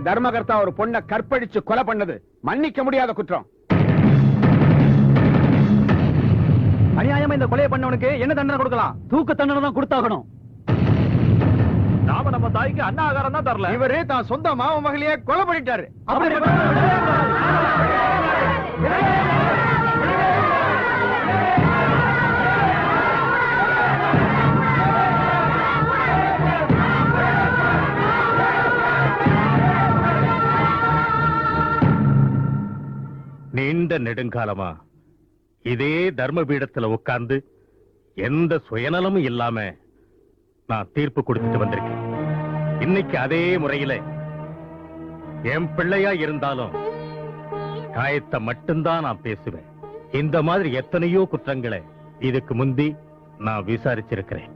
ஒரு தர்மகர்த்தா ஒரு பொண்ணை கற்பழிச்சு கொலை பண்ணது மன்னிக்க முடியாத குற்றம். அநியாயமா இந்த கொலையை பண்ணவனுக்கு என்ன தண்டனை கொடுக்கலாம்? தூக்கு தண்டனை தான் கொடுத்தாகணும். நாம நம்ம தாய்க்கு அண்ணா ஆகாரம் தான் தரல. இவரு தான் சொந்த மாமன் மகளையே கொலை பண்ணிட்டாரு. நீண்ட நெடுங்காலமா இதே தர்ம பீடத்துல உட்கார்ந்து எந்த சுயநலமும் இல்லாம நான் தீர்ப்பு கொடுத்துட்டு வந்திருக்கேன். இன்னைக்கு அதே முறையில என் பிள்ளையா இருந்தாலும் நியாயத்தை மட்டும்தான் நான் பேசுவேன். இந்த மாதிரி எத்தனையோ குற்றங்களை இதுக்கு முந்தி நான் விசாரிச்சிருக்கிறேன்.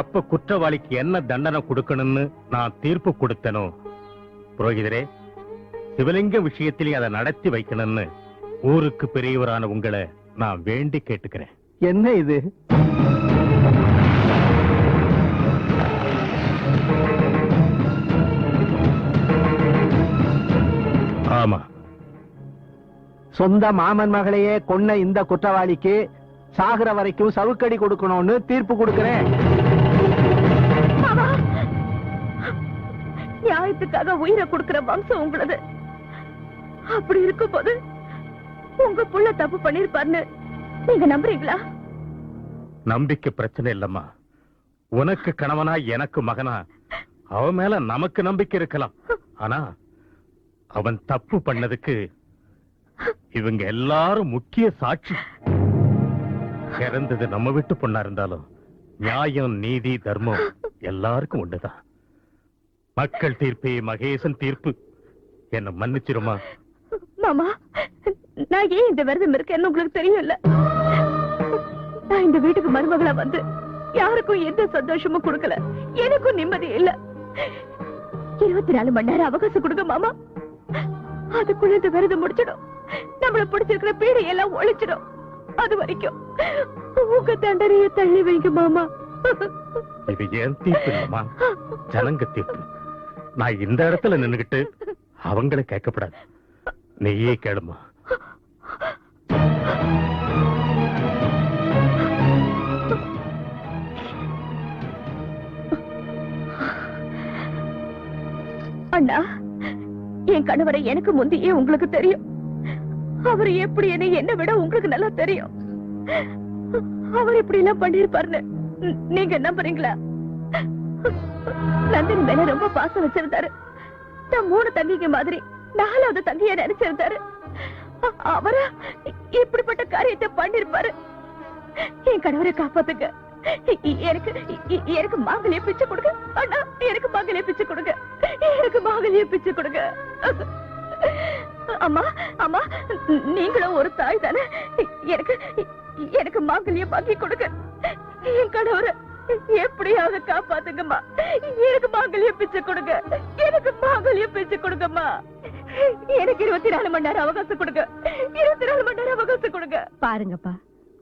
அப்ப குற்றவாளிக்கு என்ன தண்டனை கொடுக்கணும்னு நான் தீர்ப்பு கொடுத்தனோ, புரோகிதரே, சிவலிங்க விஷயத்திலே அதை நடத்தி வைக்கணும்னு ஊருக்கு பெரியவரான உங்களை நான் வேண்டி கேட்டுக்கிறேன். என்ன இது? ஆமா, சொந்த மாமன் மகளையே கொன்ன இந்த குற்றவாளிக்கு சாகுற வரைக்கும் சவுக்கடி கொடுக்கணும்னு தீர்ப்பு கொடுக்கிறேன். நியாயத்துக்காக உயிரை கொடுக்கிற வம்சம் உங்களது. அப்படி இருக்கும் போது உங்க புள்ள தப்பு பண்ணிருப்பாருன்னு நீங்க நம்புறீங்களா? நம்பிக்கை பிரச்சனை இல்லம்மா. உனக்கு கணவனா எனக்கு மகனா அவன் மேல நமக்கு நம்பிக்கை இருக்கலாம். ஆனா அவன் தப்பு பண்ணதுக்கு இவங்க எல்லாரும் முக்கிய சாட்சி. இறந்தது நம்ம வீட்டு பொண்ணா இருந்தாலும் நியாயம், நீதி, தர்மம் எல்லாருக்கும் ஒண்ணுதான். மக்கள் தீர்ப்பே மகேசன் தீர்ப்பு. என்ன மன்னிச்சிருமா? மாமா, நான் ஏன் இந்த விரதம் இருக்கேன்னு உங்களுக்கு தெரியும்ல. நான் இந்த வீட்டுக்கு மருமகளா வந்து யாருக்கும் எந்த சந்தோஷமும் கொடுக்கல, எனக்கும் நிம்மதி இல்ல. 24 மணி நேரம் அவகாசம் கொடுங்க மாமா. அதுக்குள்ள இந்த விரதம் முடிச்சிடும். நம்மள பிடிச்சிருக்கிற பீடை எல்லாம் ஒழிச்சிடும். அது வரைக்கும் உங்க தண்டனையை தள்ளி வைங்க மாமா. இது ஏன் தீர்ப்பு இல்லம்மா, ஜனங்க தீர்ப்பு. நான் இந்த இடத்துல நின்னுகிட்டு அவங்களை கேட்கப்படாது. நீயே கேளுமா. அண்ணா, என் கணவரை எனக்கு முந்தையே உங்களுக்கு தெரியும். அவர் எப்படி என்ன விட உங்களுக்கு நல்லா தெரியும். அவர் இப்படி எல்லாம் பண்ணிருப்பாருன்னு நீங்க நம்புறீங்களா? நந்தினி மேல ரொம்ப பாசம் வச்சிருந்தாரு. நான் 3 தங்கிங்க மாதிரி 4வது தங்கிய நினைச்சிருந்தாரு. அவரு இப்படிப்பட்ட காரியத்தை பண்ணிருப்பாரு. என் கணவரை காப்பாத்துங்க. எனக்கு மாங்கல்ய பிச்சை கொடுங்க அண்ணா. எனக்கு மாங்கல்ய பிச்சை கொடுங்க. எனக்கு மாங்கல்ய பிச்சை கொடுங்க. அம்மா, அம்மா, நீங்களும் ஒரு தாய் தானே. எனக்கு மாங்கல்யம் வாங்கி கொடுங்க. என் கணவரை எப்படியாவது காப்பாத்துங்கம்மா. எனக்கு மாங்கல்ய பிச்சை கொடுங்க. எனக்கு மாங்கல்ய பிச்சை கொடுங்கம்மா. எனக்கு 24 மணி நேரம் அவகாசம் கொடுங்க. 24 மணி நேரம் அவகாசம் கொடுங்க. பாருங்கப்பா,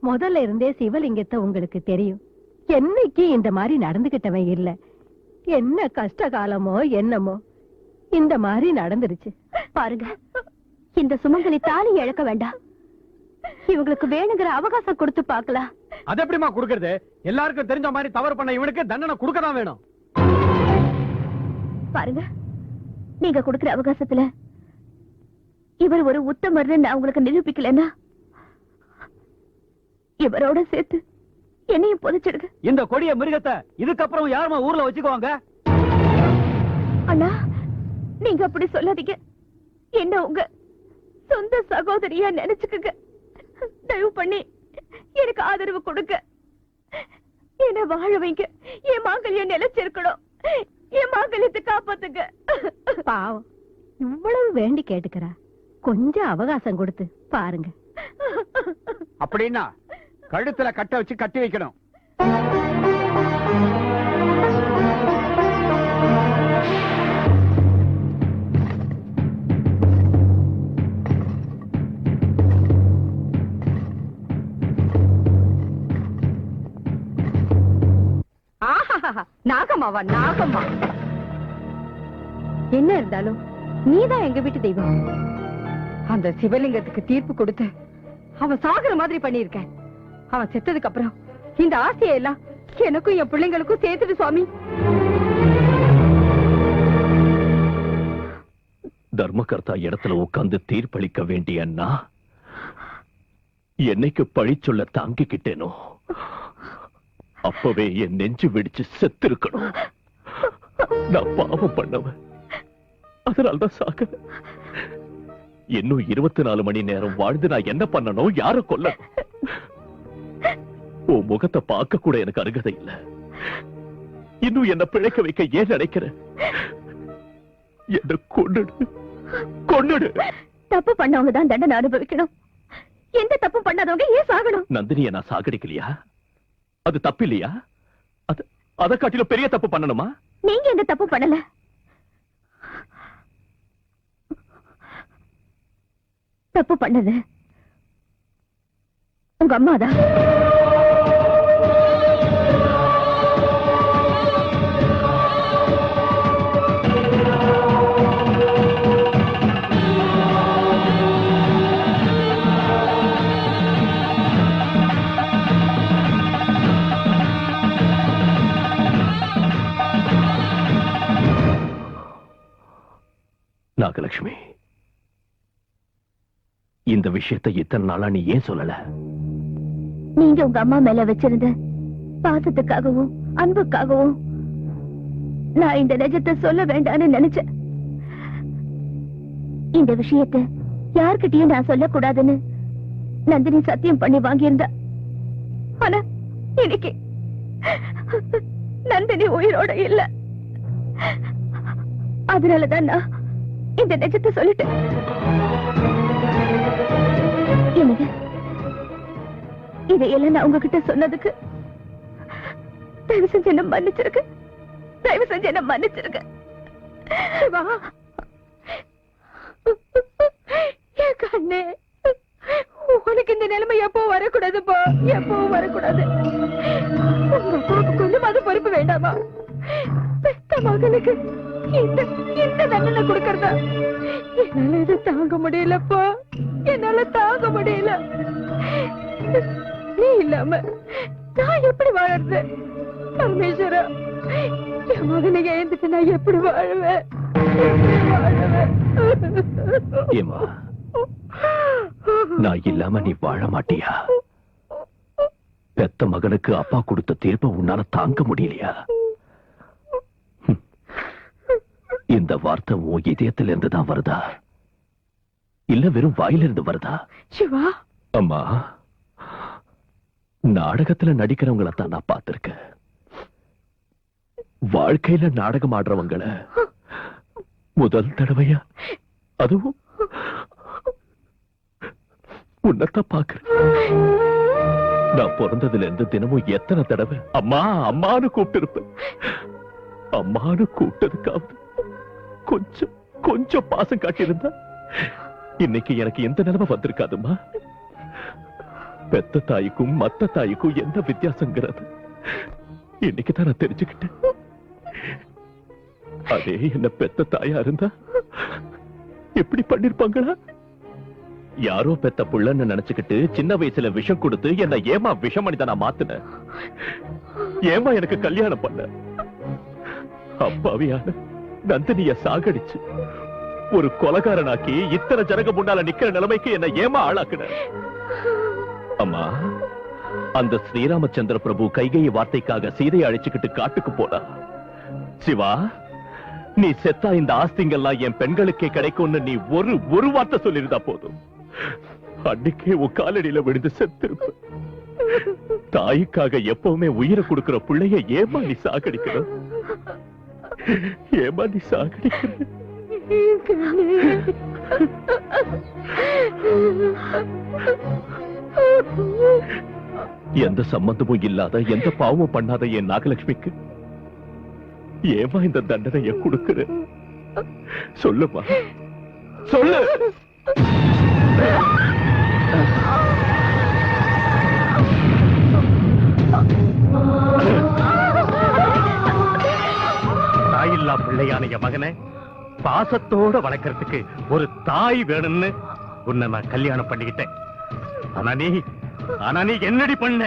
முதல்ல இருந்தே சிவலிங்கத்தை உங்களுக்கு தெரியும். என்னைக்கு இந்த மாதிரி நடந்துகிட்டவன் இல்ல. என்ன கஷ்ட காலமோ என்னமோ இந்த மாதிரி நடந்துருச்சு. பாருங்க, இந்த சுமங்கலி தாலி இழக்க வேண்டாம். இவங்களுக்கு வேணுங்கிற அவகாசம் கொடுத்து பாக்கலாம். அது எப்படிமா கொடுக்கறது? எல்லாருக்கும் தெரிஞ்ச மாதிரி தவறு பண்ண இவனுக்கு தண்டனை கொடுக்கதான் வேணும். பாருங்க, நீங்க கொடுக்கிற அவகாசத்துல இவர் ஒரு உத்தமர்னு நான் உங்களுக்கு நிரூபிக்கலன்னா இவரோட சேர்த்து என்னையும் புதைச்சிடுங்க. இந்த கொடிய மிருகத்தை இதுக்கப்புறம் யாருமா ஊர்ல வச்சுக்குவாங்க? அண்ணா, நீங்க அப்படி சொல்லாதீங்க. என்ன உங்க சொந்த சகோதரியா நினைச்சுக்குங்க. தயவு பண்ணி எனக்கு ஆதரவு கொடுங்க. என்ன வாழ வைங்க. என் மாங்கல்யம் நிலைச்சிருக்கணும். என் மாங்கல்யத்தை காப்பாத்துங்க. பாவம், இவ்வளவு வேண்டி கேட்டுக்கிறா. கொஞ்சம் அவகாசம் கொடுத்து பாருங்க. அப்படின்னா கழுத்துல கட்ட வச்சு கட்டி வைக்கணும். நாகம்மாவா? நாகம்மா என்ன இருந்தாலும் நீதான் எங்க வீட்டு தெய்வம். அந்த சிவலிங்கத்துக்கு தீர்ப்பு கொடுத்து அவன் சாகுற மாதிரி பண்ணிருக்க. அவன் செத்ததுக்கு அப்புறம் இந்த ஆசையை எல்லாம் எனக்கும் என் பிள்ளைங்களுக்கும் சேர்த்துடு சுவாமி. தர்மகர்த்தா இடத்துல உட்கார்ந்து தீர்ப்பளிக்க வேண்டிய நான் என்னைக்கு பழி சொல்ல தாங்கிக்கிட்டேனோ அப்பவே என் நெஞ்சு வெடிச்சு செத்திருக்கணும். நான் பாவம் பண்ணவன், அதனால்தான் சாக. இன்னும் 24 மணி நேரம் வாழ்ந்து நான் என்ன பண்ணணும், யார கொல்ல? உன் முகத்தை பார்க்க கூட எனக்கு அருகதை இல்ல. இன்னும் என்ன பிழைக்க வைக்க ஏன் நினைக்கிற? என்ன கொன்னுடு, கொன்னுடு. தப்பு பண்ணவங்க தான் தண்டனை அனுபவிக்கணும். எந்த தப்பு பண்ணாதவங்க ஏன் சாகணும்? நந்தினியை நான் சாகடிக்கலையா? அது தப்பு இல்லையா? அதை காட்டிலும் பெரிய தப்பு பண்ணணுமா? நீங்க எந்த தப்பு பண்ணல. தப்பு பண்ணது உங்க அம்மாதான். நாகலட்சுமி, இந்த விஷயத்தை இத்தனை நாளா நீ ஏன் சொல்லல? நீங்க உங்க அம்மா மேல வச்சிருந்த பாசத்துக்காகவும் அன்புக்காகவும் நான் இந்த நிஜத்தை சொல்ல வேண்டாம்னு நினைச்சேன். இந்த விஷயத்தை யார்கிட்டயும் நான் சொல்லக்கூடாதுன்னு நந்தினி சத்தியம் பண்ணி வாங்கியிருந்தா. ஆனா இன்னைக்கு நந்தினி உயிரோட இல்ல. அதனாலதான் நான் இந்த நிஜத்தை சொல்லிட்டேன். என்னங்க, இதையெல்லாம் நான் உங்ககிட்ட சொன்னதுக்கு தயவு செஞ்சு என்ன மன்னிச்சிருக்க. தயவு செஞ்சு என்ன மன்னிச்சிருக்க. என் கண்ணே, உனக்கு இந்த நிலைமை எப்போ வரக்கூடாதுப்பா, எப்பவும் வரக்கூடாது. உங்க அப்பாவுக்கு கொஞ்சமாவது பொறுப்பு வேண்டாமா? பெத்த மகனுக்கு இந்த தண்டனை கொடுக்கறதா? என்னால இதை தாங்க முடியலப்பா, என்னால தாங்க முடியல. நீ இல்லாம நான் எப்படி வாழறது? பரமேஸ்வரா, என் மகனை எழுந்துட்டு நான் எப்படி வாழுவேன்? ஏமா, நான் இல்லாம நீ வாழ மாட்டியா? பெத்த மகனுக்கு அப்பா கொடுத்த தீர்ப்பை உன்னால தாங்க முடியலையா? இந்த வார்த்தை உன் இதயத்துல இருந்து தான் வருதா, இல்ல வெறும் வாயிலிருந்து வருதா? சிவா, அம்மா, நாடகத்துல நடிக்கிறவங்களை தான் நான் பார்த்திருக்கேன். வாழ்க்கையில நாடகம் ஆடுறவங்கள முதல் தடவையா அதுவும் உன்னத்தான் பாக்குறேன். நான் பிறந்ததுல இருந்து தினமும் எத்தனை தடவை அம்மா அம்மானு கூப்பிட்டு இருப்பேன். அம்மானு கூப்பிட்டதுக்காவது கொஞ்சம் கொஞ்சம் பாசம் காட்டியிருந்தா இன்னைக்கு எனக்கு எந்த நிலைமை வந்திருக்காதுமா. பெத்த தாய்க்கும் மத்த தாய்க்கும் எந்த வித்தியாசங்கிறது இன்னைக்குதான் நான் தெரிஞ்சுக்கிட்டேன். அதே என்ன பெத்த தாயா இருந்தா எப்படி பண்ணிருப்பாங்களா? யாரோ பெத்த புள்ளன்னு நினைச்சுக்கிட்டு சின்ன வயசுல விஷம் கொடுத்து என்ன ஏமா விஷம் மனிதனா மாத்துன? ஏமா எனக்கு கல்யாணம் பண்ண? அப்பாவியான நந்தினிய சாகடிச்சு ஒரு கொலைகாரனாக்கி இத்தனை ஜனங்க முன்னால நிக்கிற நிலைமைக்கு என்ன ஏமா ஆளாக்குன? அம்மா, அந்த ஸ்ரீராமச்சந்திர பிரபு கைகேயி வார்த்தைக்காக சீதையை அழிச்சுக்கிட்டு காட்டுக்கு போனா, சிவா நீ செத்தா இந்த ஆஸ்திங்கெல்லாம் என் பெண்களுக்கே கிடைக்கும்னு நீ ஒரு வார்த்தை சொல்லிருந்தா போதும், அன்னைக்கே உன் காலடியில விழுந்து செத்திருப்ப. தாய்க்காக எப்பவுமே உயிரை கொடுக்கிற பிள்ளைய ஏமா நீ சாகடிக்கணும்? ஏமா நீ சாகடிக்கிற? எந்த சம்பந்தமும் இல்லாத எந்த பாவமும் பண்ணாத என் நாகலட்சுமிக்கு ஏமா இந்த தண்டனையை கொடுக்கிற? சொல்லுமா, சொல்லு. தாயில்லா பிள்ளையான என் மகனை பாசத்தோட வளர்க்கறதுக்கு ஒரு தாய் வேணும்னு உன்னை நான் கல்யாணம் பண்ணிக்கிட்டேன். ஆனா நீ என்னடி பண்ண?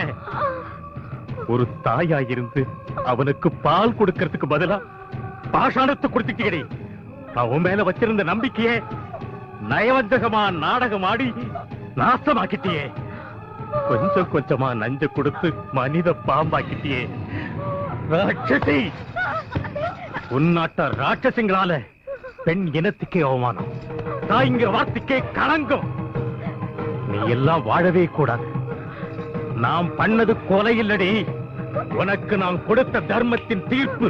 ஒரு தாயா இருந்து அவனுக்கு பால் கொடுக்கறதுக்கு பதிலா பாஷாணத்தை கொடுத்துட்டீங்கடி. நான் உன் மேல வச்சிருந்த நம்பிக்கையே நயவஞ்சகமா நாடகம் ஆடி நாசமாக்கிட்டியே. கொஞ்சம் கொஞ்சமா நஞ்ச கொடுத்து மனித பாம்பாக்கிட்டியே. ராட்சசி! உன்னாட்ட ராட்சசிங்களால பெண் இனத்துக்கே அவமானம், தாய்ங்கிற வார்த்தைக்கே களங்கம். நீ எல்லாம் வாழவே கூடாது. நாம் பண்ணது கொலை இல்லடி, உனக்கு நான் கொடுத்த தர்மத்தின் தீர்ப்பு.